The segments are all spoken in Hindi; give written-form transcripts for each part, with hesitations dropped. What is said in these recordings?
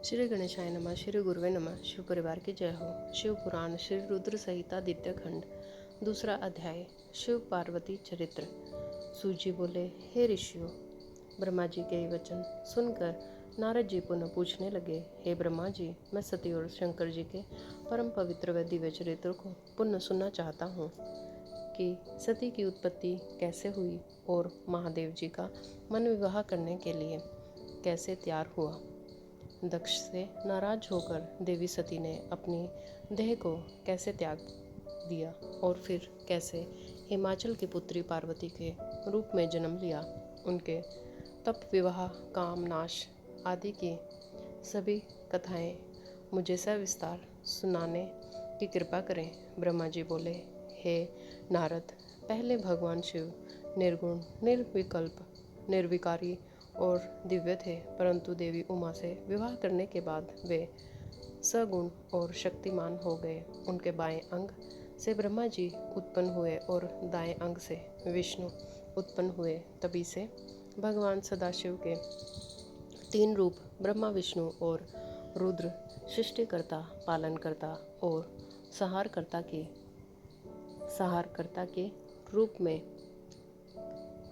श्री गणेशाय नमः। श्री गुरुवे नमः। शिव परिवार की जय हो। शिव पुराण श्री रुद्र संहिता द्वितीय खंड दूसरा अध्याय शिव पार्वती चरित्र। सूजी बोले, हे ऋषियों, ब्रह्मा जी के वचन सुनकर नारद जी पुनः पूछने लगे, हे ब्रह्मा जी, मैं सती और शंकर जी के परम पवित्र व दिव्य चरित्र को पुनः सुनना चाहता हूँ कि सती की उत्पत्ति कैसे हुई और महादेव जी का मन विवाह करने के लिए कैसे तैयार हुआ। दक्ष से नाराज होकर देवी सती ने अपनी देह को कैसे त्याग दिया और फिर कैसे हिमाचल की पुत्री पार्वती के रूप में जन्म लिया। उनके तप, विवाह, काम, नाश आदि की सभी कथाएं मुझे सविस्तार सुनाने की कृपा करें। ब्रह्मा जी बोले, हे नारद, पहले भगवान शिव निर्गुण, निर्विकल्प, निर्विकारी और दिव्य थे, परंतु देवी उमा से विवाह करने के बाद वे सगुण और शक्तिमान हो गए। उनके बाएं अंग से ब्रह्मा जी उत्पन्न हुए और दाएं अंग से विष्णु उत्पन्न हुए। तभी से भगवान सदाशिव के तीन रूप ब्रह्मा, विष्णु और रुद्र सृष्टिकर्ता, पालनकर्ता और संहारकर्ता के रूप में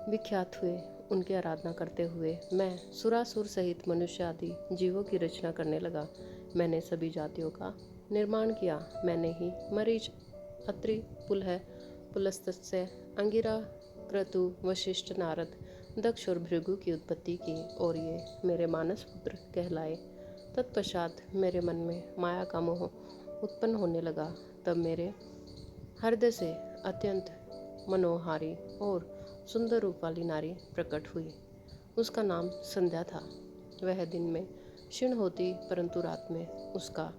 विख्यात हुए। उनकी आराधना करते हुए मैं सुरासुर सहित मनुष्य आदि जीवों की रचना करने लगा। मैंने सभी जातियों का निर्माण किया। मैंने ही मरीच, अत्रि, पुलह, पुलस्त्य, अंगिरा, क्रतु, वशिष्ठ, नारद, दक्ष और भृगु की उत्पत्ति की और ये मेरे मानस पुत्र कहलाए। तत्पश्चात मेरे मन में माया का मोह उत्पन्न होने लगा। तब मेरे हृदय से अत्यंत मनोहारी और सुंदर रूप वाली नारी प्रकट हुई। उसका नाम संध्या था। वह दिन में क्षीण होती, परंतु रात में उसका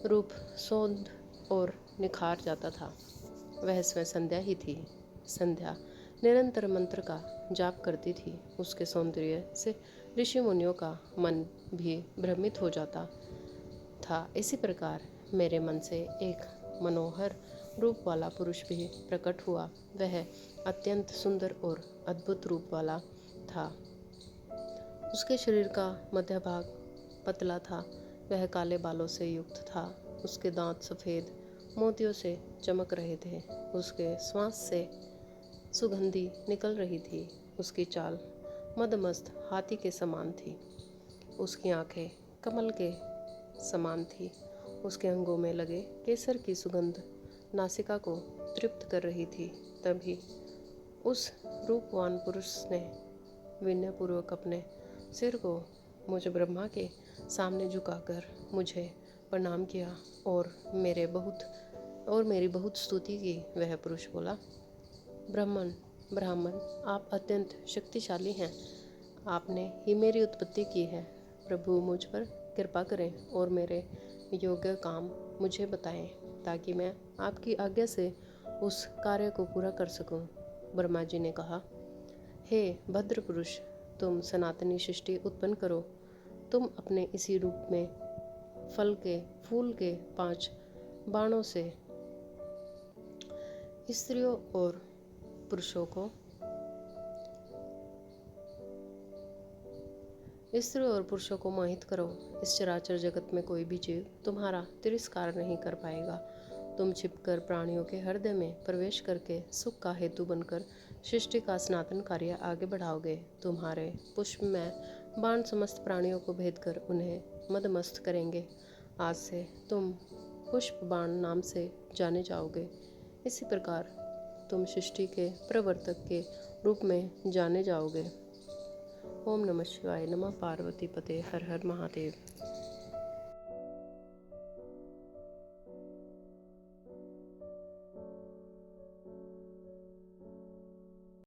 रूप सौंध और निखार जाता था। वह स्वयं संध्या ही थी। संध्या निरंतर मंत्र का जाप करती थी। उसके सौंदर्य से ऋषि मुनियों का मन भी भ्रमित हो जाता था। इसी प्रकार मेरे मन से एक मनोहर रूप वाला पुरुष भी प्रकट हुआ। वह अत्यंत सुंदर और अद्भुत रूप वाला था। उसके शरीर का मध्य भाग पतला था। वह काले बालों से युक्त था। उसके दांत सफ़ेद मोतियों से चमक रहे थे। उसके श्वास से सुगंधी निकल रही थी। उसकी चाल मदमस्त हाथी के समान थी। उसकी आंखें कमल के समान थी। उसके अंगों में लगे केसर की सुगंध नासिका को तृप्त कर रही थी। तभी उस रूपवान पुरुष ने विनयपूर्वक अपने सिर को मुझ ब्रह्मा के सामने झुकाकर मुझे प्रणाम किया और मेरी बहुत स्तुति की। वह पुरुष बोला, ब्राह्मण, आप अत्यंत शक्तिशाली हैं। आपने ही मेरी उत्पत्ति की है। प्रभु, मुझ पर कृपा करें और मेरे योग्य काम मुझे बताएं, ताकि मैं आपकी आज्ञा से उस कार्य को पूरा कर सकूं। ब्रह्मा जी ने कहा, हे भद्र पुरुष, तुम सनातनी सृष्टि उत्पन्न करो। तुम अपने इसी रूप में फूल के 5 बाणों से स्त्रियों और पुरुषों को मोहित करो। इस चराचर जगत में कोई भी जीव तुम्हारा तिरस्कार नहीं कर पाएगा। तुम छिपकर प्राणियों के हृदय में प्रवेश करके सुख का हेतु बनकर सृष्टि का सनातन कार्य आगे बढ़ाओगे। तुम्हारे पुष्प में बाण समस्त प्राणियों को भेद कर उन्हें मदमस्त करेंगे। आज से तुम पुष्प बाण नाम से जाने जाओगे। इसी प्रकार तुम सृष्टि के प्रवर्तक के रूप में जाने जाओगे। ओम नमः शिवाय। नमः पार्वती पते। हर हर महादेव।